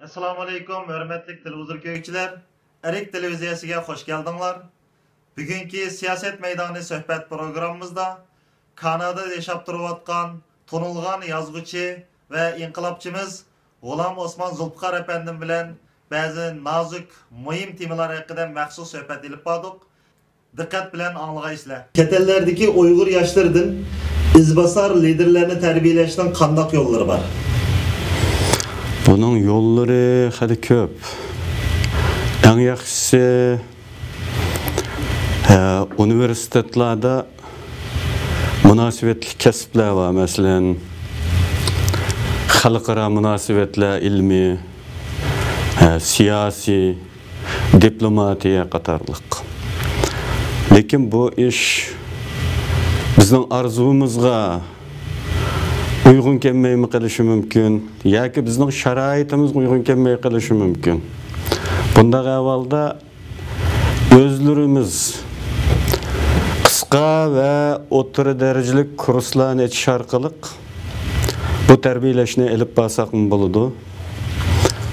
Assalamu alaikum, hürmetli televizyon köykçiler. Erik televiziyasiga hoş geldinglar. Bugünkü siyaset meydanı söhbet programımızda Kanada'da yaşap turayotgan, tanılgan yazgıcı ve inkılapçımız G'ulam Osman Zulfikar efendim bilen bazı nazik, mühim temalar hakkında maxsus söhbet edip bardık. Dikkat bilen anlayışlar. Ketellerdeki Uygur yaşlardan izbasar liderlerini terbiyeleşten kandak yolları var. Bunun yolları hadi köp. En yaxşısı üniversitetlerde münasibetli kesipler var. Mesela halkara münasibetler ilmi, siyasi, diplomatiya qatarlıq. Lekin bu iş bizning arzumuzga uygun kelmey qilishi mumkin yoki bizning sharoitimizga uygun kelmey qilishi mumkin. Bunda avvalda o'zlarimiz qisqa va o'rta darajalik kurslarni etish orqali bu tarbiyalashni elib borsak bo'ladi.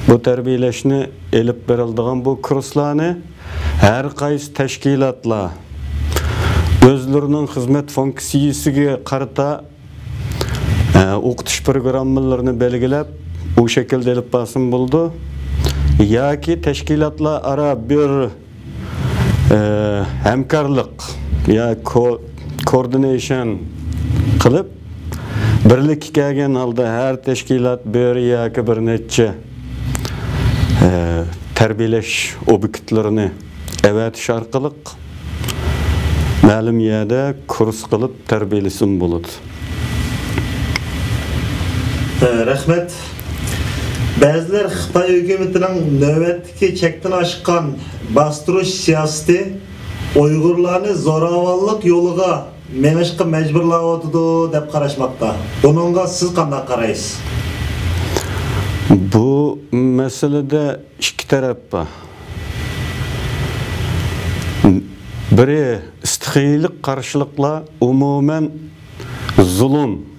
Bu tarbiyalashni elib beriladigan bu kurslarni har qaysi tashkilotlar o'zlarining xizmat funksiyasiga qarata o'qitish programmalarini belgilab, bu şekilde elib borsin bo'ldi. Yoki tashkilotlar ara bir hamkorlik ya coordination qilib birlik kelgan holda har tashkilot bir yoki bir necha tarbiyalash obyektlarini avatish orqali ma'lum yerda kurs qilib tarbiyalasin bo'ladi. Rahmet. Bazılar Xitay hükümetinin növbetdeki çekten aşkan bastırış siyaseti Uygurlarını zoravallık yoluga menişki mecburlayotdu dep qarashmoqda. Bununla siz qanday qaraysiz? Bu meselede iki taraf var. Biri istihilik karşılıkla umumen zulüm,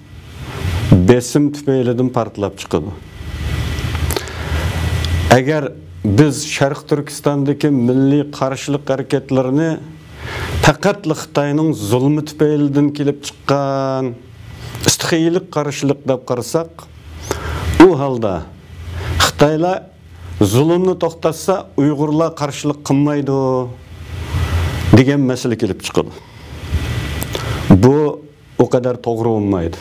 besim tüpeylidin partilab çıkıdı. Eğer biz Şarkı Türkistan'daki milli karşılık hareketlerini faqatlı Xitayning zulmü tüpeylidin kelib çıkan istihilik karşılık dep qarasak, o halda Xitaylar zulümni to'xtatsa Uygurlar karşılık qilmaydi degan mesele kelib çıkıdı. Bu o kadar doğru olmaydı.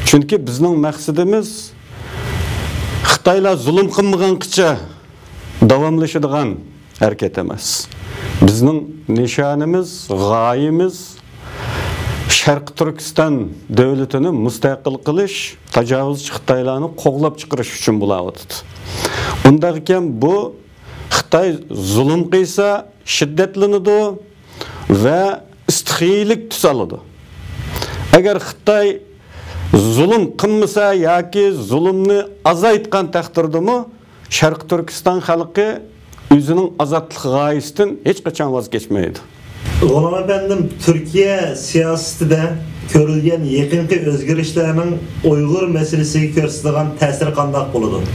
Çünkü bizning maqsadimiz Xitaylar zulm qilmagancha davomlashadigan harakat emas. Bizning nishonimiz, g'oyamiz Sharq Turkiston davlatini mustaqil qilish, tajovuzchi Xitoylarni qo'g'lab chiqarish uchun bo'lardi. Undan keyin bu Xitoy zulm qilsa shiddatlanadi va istihilik tus oladi. Agar Xitoy zulüm qilmasa yoki zulümni azaytgan taqdirdami Sharq Turkiston xalqi o'zining azodlik g'oyasidan hech qachon voz kechmaydi. G'ulam efendim, Türkiye siyasetinde görülgen yakınki özgürlüklerinin Uygur meselesiga ko'rsatgan ta'siri qanday bo'ladi?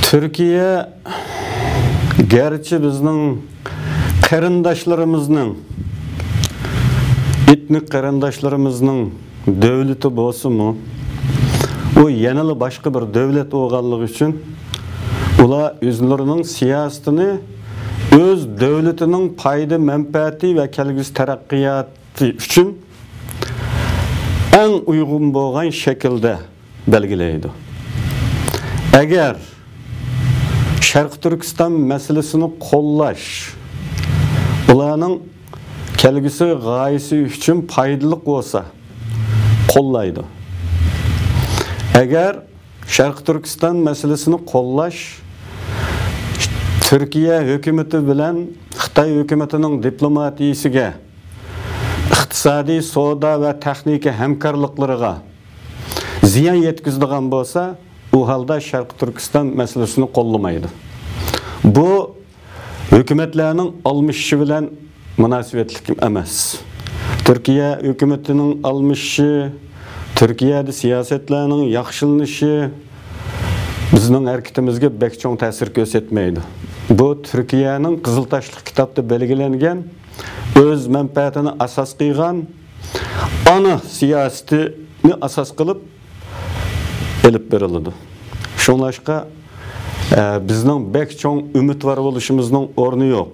Türkiye gerçi bizning qarindoshlarımızning etnik qarindoshlarımızning devleti bo'lsa-mu, o yanılı başka bir devlet olganligi uchun ular o'zlarining siyosatini öz devletinin payda menfaati ve kelgusi taraqqiyoti uchun en uygun bo'lgan shaklda belgilaydi. Agar Sharq Turkiston masalasini qo'llash ularning kelgusi g'oyasi uchun foydali bo'lsa, qo'llaydi. Agar Sharq Turkiston masalasini qo'llash Türkiye hükümeti bilen Xitay hükümetinin diplomatiyasiga, iqtisodiy, savdo va texnika hamkorliklariga ziyon yetkazadigan bo'lsa, u holda Sharq Turkiston masalasini qo'llamaydi. Bu hükümetlerinin almışı bilen münasibetlik emas. Türkiye hükümetinin almışı, Türkiye'de siyasetlerinin yaxşılanyışı, bizning hareketimizga bek cho'ng ta'sir ko'rsatmaydi. Bu Turkiyaning Qiziltashli kitobda belgilangan o'z manfaatini asos qilgan ana siyosatini asos qilib elib beriladi. Shunlashqa bizning bek cho'ng umidvor bo'lishimizning o'rni yo'q.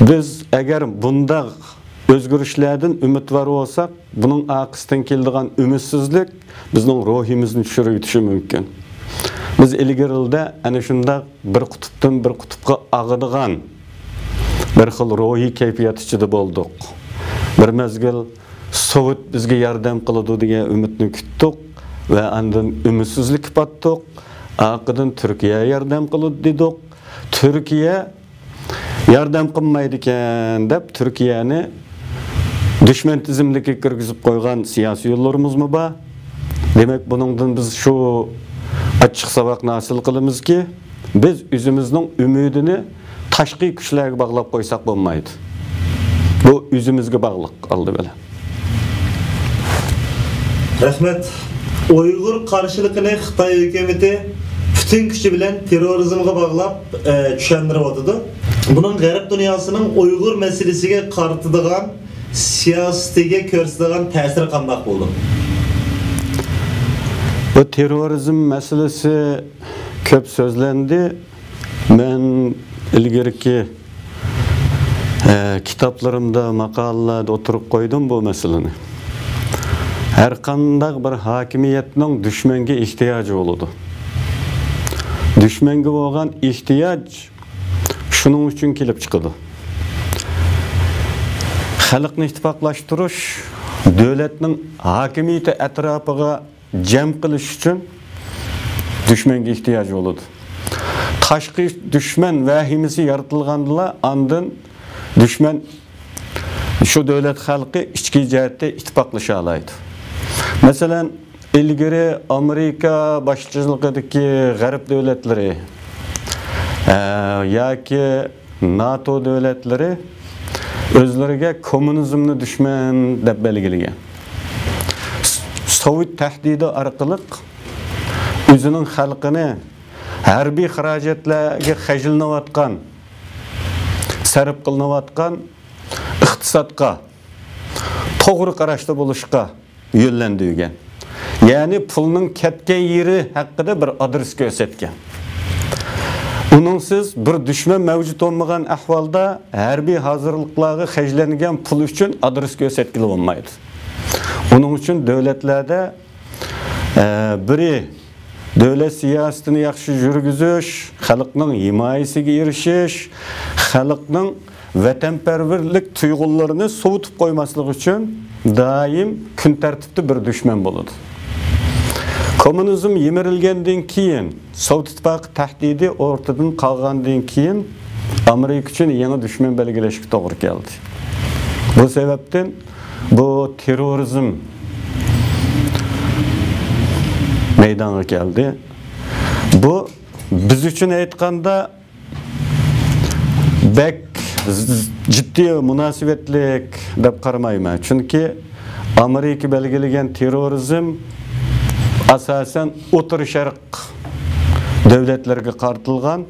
Biz agar bundaq o'zgarishlardan umidvor bo'lsak, buning aqisidan keladigan umidsizlik bizning ruhimizni tushirib yutishi mumkin. Biz ilgarilda ana shunda bir qutubdan bir qutubga ag'adigan bir xil ruhiy kayfiyat ichida bo'ldik. Bir mezgil Sovet bizga yordam qiladi degan umidni kutdik va andan umidsizlik patdik. Aqıdan Türkiye yordam qiladi dedik. Türkiye yordam qilmaydi ekan deb Turkiyani düşman tizimlikka kirgizib qo'ygan siyosiy yo'llarimiz bor. Demak, buningdan biz shu açıq sabaqni hosil qilamizki, biz o'zimizning umidini tashqi kuchlarga bog'lab qo'ysak bo'lmaydi. Bu o'zimizga bog'liq oldi bilan. Rahmat. Uyg'ur qarshiligini Xitoy hukumatı bütün gücü bilen terrorizmga bog'lab tushuntirib o'tdi. Buning G'arb dunyosining Uyg'ur masalasiga qaratidigan siyosatiga ko'rsatgan ta'siri qanday bo'ldi? Bu terrorizm meselesi köp sözlendi. Ben ilgirki kitaplarımda, makalalarda oturup koydum bu meseleni. Her qanday bir hakimiyetning düşmanga ihtiyacı oldu. Düşmanga bo'lgan ihtiyaç shuning uchun kelib chiqdi. Xalqni ittifoqlashtirish, davlatning hakimiyati atrofiga cem qilish uchun düşmanga ihtiyacı oldu. Tashqi düşman vahimasi yaratilganda andın düşman şu davlat xalqi ichki jihatda ittifoqlasha oladi. Masalan, ilgari Amerika boshchiligidagi G'arb davlatlari yoki NATO davlatlari o'zlariga kommunizmni düşman deb belgilagan. Sovet tahdidi orqali o'zining xalqini harbiy xarajatlarga xajlanayotgan, sarf qilinayotgan iqtisodga to'g'ri qarashda bo'lishga yo'llandirgan. Ya'ni pulning ketgan yeri haqida bir adres ko'rsatgan. Uningsiz bir düşman mavjud bo'lmagan ahvolda harbiy hozirliklarga xajlangan pul uchun adres ko'rsatgili bo'lmaydi. Onun için devletlerde biri devlet siyasetini yaxshi yurgizish, xalqning himoyasiga erishish, xalqning vatanparvarlik tuyg'ularini sovutib qo'ymaslik uchun doim kun tartibda bir dushman bo'ladi. Kommunizm yemirilgandan keyin, Sovet ittifoqi tahdidi o'rtadan qolgandan keyin Amerika uchun yangi dushman belgilashga to'g'ri keldi. Bu sebepten bu terrorizm meydana geldi. Bu biz için aytganda bek ciddi münasebetlik deb qaramayman. Çünkü Amerika belgilagan terrorizm asasen O'rta Sharq davlatlarga qaratilgan.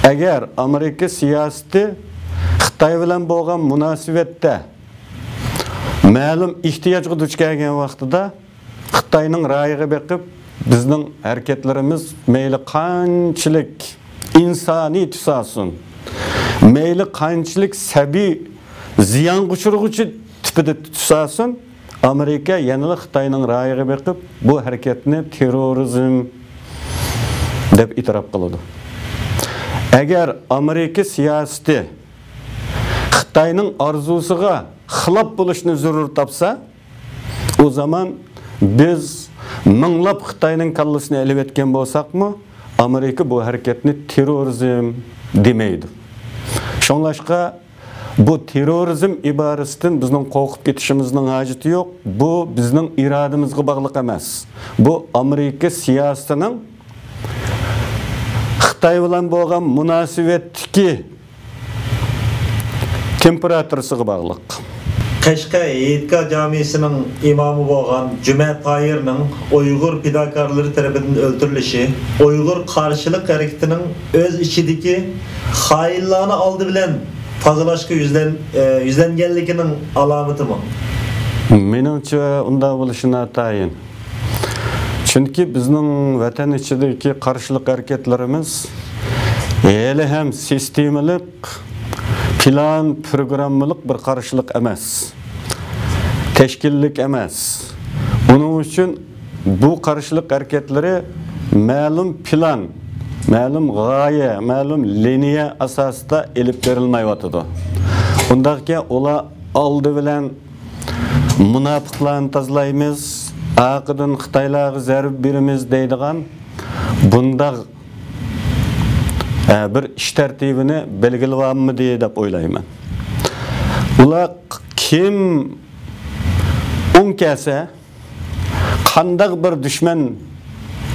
Agar Amerika siyosati Xitoy bilan bo'lgan munosabatda ma'lum ehtiyojga duch kelgan vaqtida Xitoyning ra'yiga beqib bizning harakatlarimiz mayli qanchalik insoniy tusasin, mayli qanchalik sabiy ziyon uchirg'uchi tipida tusasin, Amerika yana Xitoyning ra'yiga beqib bu harakatni terrorizm deb e'tirof qiladi. Agar Amerika siyosati Xitoyning orzusiga xilof bo'lishni zarur topsa, o zaman biz minglab Xitoyning kallasini elib etgan bo'lsakmi, Amerika bu harakatni terrorizm demaydi. Shunlashqa bu terrorizm iborasidan bizning qo'rqib ketishimizning hojati yo'q. Bu bizning irodamizga bog'liq emas. Bu Amerika siyosatining Xitoy bilan bo'lgan munosabatdagi temperaturasiga bog'liq. Qashqa Yiğitka Camisining imamı bo'lgan Juma Tayirning Uyg'ur fidokorlari tomonidan o'ldirilişi, Uyg'ur qarshilik harakatining o'z ichidagi xoinlarni oldi bilan tozalashga yuzlanganligining alomatimi? Menimcha unda bo'lishini atayin. Chunki bizning vatan ichidagi qarshilik harakatlarimiz hali ham sistemalik, plan, programmalik bir qarshilik emas. Tashkillik emas. Uning uchun bu qarshilik harakatlari ma'lum plan, ma'lum g'oya, ma'lum liniya asosida elib berilmayotdi. Undaqki ular oldi bilan munofiqlarni tozalaymiz, aqidin Xitoylarga zarb beramiz deydigan bunda bir ish tartibini belgilayapmidi deb o'ylayman. Ular kim o'nkasa, qanday bir dushman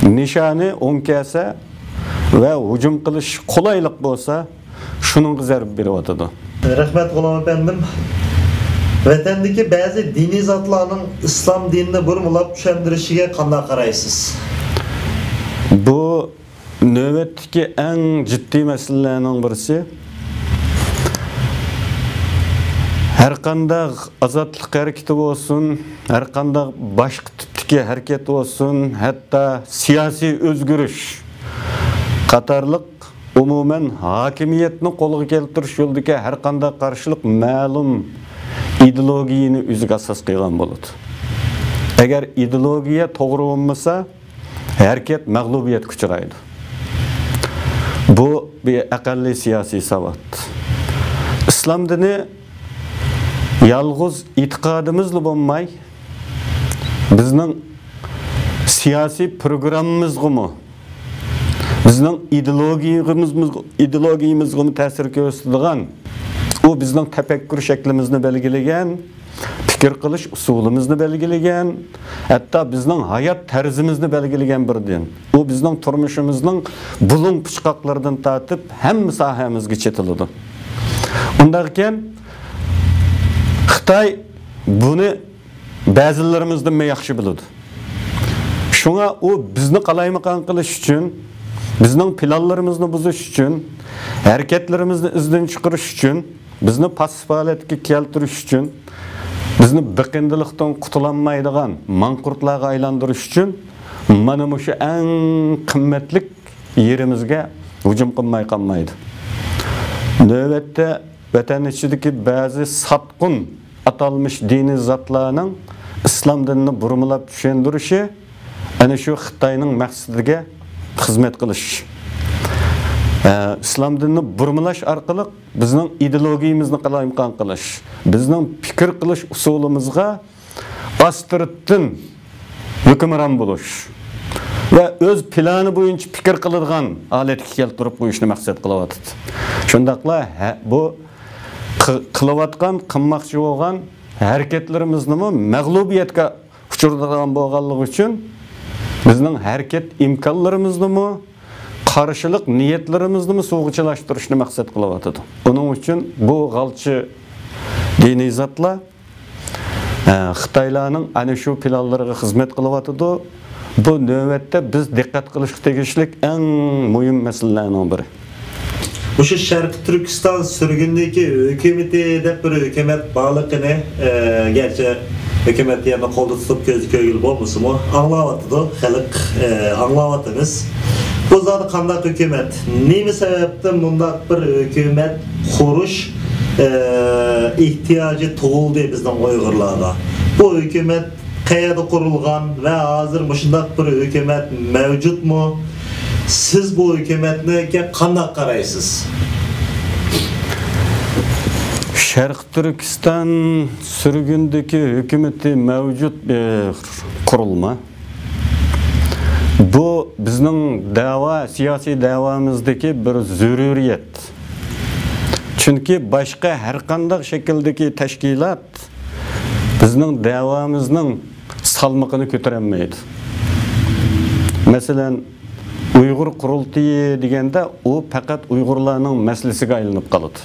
nishoni o'nkasa va hujum qilish qulaylik bo'lsa, shuning zarb beryotdi. Rahmat G'ulom efendim. Vatandagi ba'zi diniy zotlarning islom dinini burmulab tushuntirishiga qanday qaraysiz? Bu navbatdagi eng jiddiy masalalarning birisi. Har qanday azodlik harakati bo'lsin, har qanday boshqa tipdagi harakat bo'lsin, hatto siyosiy o'zgarish qatorliq umuman hokimiyatni qo'lga keltirish yo'lidagi har qanday qarshilik ma'lum ideologiyani o'ziga asos qilgan bo'ladi. Agar ideologiya to'g'ri bo'lmasa, harakat mag'lubiyatga uchraydi. Bu bir aqalli siyosiy savat. Islom dini yalg'iz e'tiqodimizla bo'lmay, bizning siyosiy programmamizga, bizning ideologiyamizga ta'sir ko'rsatadigan, u bizning tafakkur shaklimizni belgilagan, fikr qilish usulimizni belgilagan, hatto bizning hayot tarzimizni belgilagan bir din. U bizning turmushimizning bulung puchqoqlaridan tortib hamma sohamizga chetiladi. Undan Xitoy buni ba'zilarimizdan yaxshi biladi. Shunga u bizni qalaymiqon qilish uchun, bizning planlarimizni buzish uchun, harakatlarimizni izdan chiqarish uchun, bizni passiv holatga keltirish uchun, bizni biqindilikdan qutulanmaydigan manqurtlarga aylantirish uchun mana shu eng qimmatli yerimizga hujum qilmay qolmaydi. Navbatda vatan ichidagi ba'zi satqun atalmış dini zatlarning islom dinini burmulab tushundirishi ana shu Xitoyning maqsadiga xizmat qilish. İslam dinini burmulash orqali bizning ideologiyamizni qalaymiqon qilish, bizning fikr qilish usulimizga astirtdan hukmron bo'lish va o'z plani bo'yicha fikr qiladigan holatga keltirib qo'yishni maqsad qilyapti. Shundaqla bu qilayotgan, qilmoqchi bo'lgan harakatlarimizni mag'lubiyatga uchiradigan bo'lganligi uchun bizning harakat imkonlarimizni qarshilik niyatlarimizni so'g'ichalashtirishni maqsad qilyapti. Buning uchun bu g'alchi diniy zotlar Xitoylarning ana shu planlariga xizmat qilyapti. Bu navbatda biz diqqat qilishga tegishli eng muhim masalalarning biri. O'sha Sharq Turkiston surgundagi hukumati deb bir hukumat borligini, garchi hukumat yana qo'lda tutib ko'zi ko'ngil bo'lmasa-mu, anglayapti, xalq anglayapmiz. Bu zot qanday hukumat? Nima sababdan bunday bir hukumat qurish ehtiyoji tug'ildi bizning Uyg'urlarga? Bu hukumat qayerda qurilgan va hozir shunday bir hukumat mavjudmi? Siz bu hukumatga qanday qaraysiz? Sharq Turkiston surgundagi hukumati mavjud bir qurilma. Bu bizning siyosiy da'vomizdagi bir zaruriyat. Chunki boshqa har qanday shakldagi tashkilot bizning da'vomizning salmoqini ko'tarolmaydi. Masalan, Uyg'ur qurultiyi deganda u faqat Uyg'urlarning masalasiga aylanib qoladi.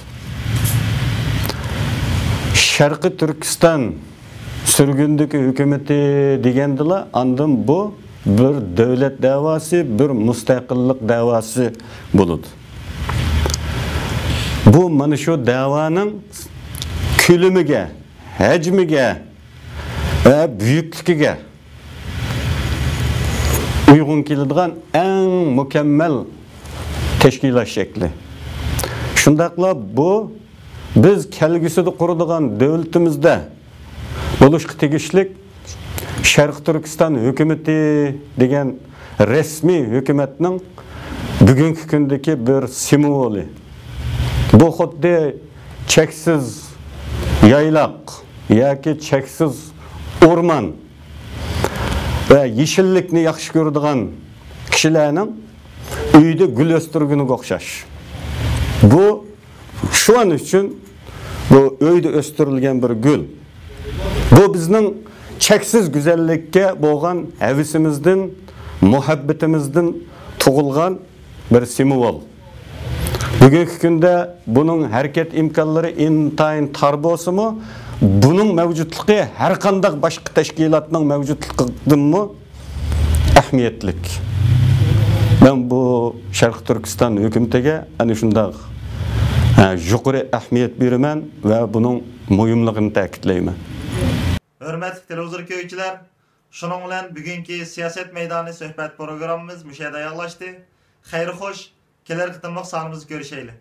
Sharqiy Turkiston sürgündeki hükümeti degendila, andan bu bir devlet davası, bir müstakillik davası buludu. Bu mana shu davanın külümüge, hacmiga ve büyüklüğüge uygun keladigan en mükemmel teşkilat şekli. Şundaqla bu biz kelgüsüde kuradigan devletimizde bo'lishga tegishlik Sharqiy Turkiston hukumati degan resmi hukumatning bugungi kundagi bir simvoli. Bu xuddi cheksiz yaylaq yoki cheksiz o'rmon va yeshillikni yaxshi ko'radigan kishilarning uyda gul o'stirguniga o'xshash. Bu şu an için bu uyda o'stirilgan bir gül. Bu bizning cheksiz güzellikka bo'lgan havisimizdan, muhabbatimizdan tug'ilgan bir simvol. Bugungi kunda bunun hareket imkonlari intayin tar bo'lsa-mu, bunun mavjudligi har qanday boshqa tashkilotning mavjudligidanmi ahamiyatlik. Ben bu Sharqiy Turkiston hukumatiga ana shunday yuqori ahamiyat beraman va buning muhimligini ta'kidlayman. Hörmətli televizor köykülər, şunun bilan bugungi siyoset meydani suhbat programmamiz müşahada yaxlaşdı. Xeyri xoş, kelar qitimliq sonimizni ko'rishaylik.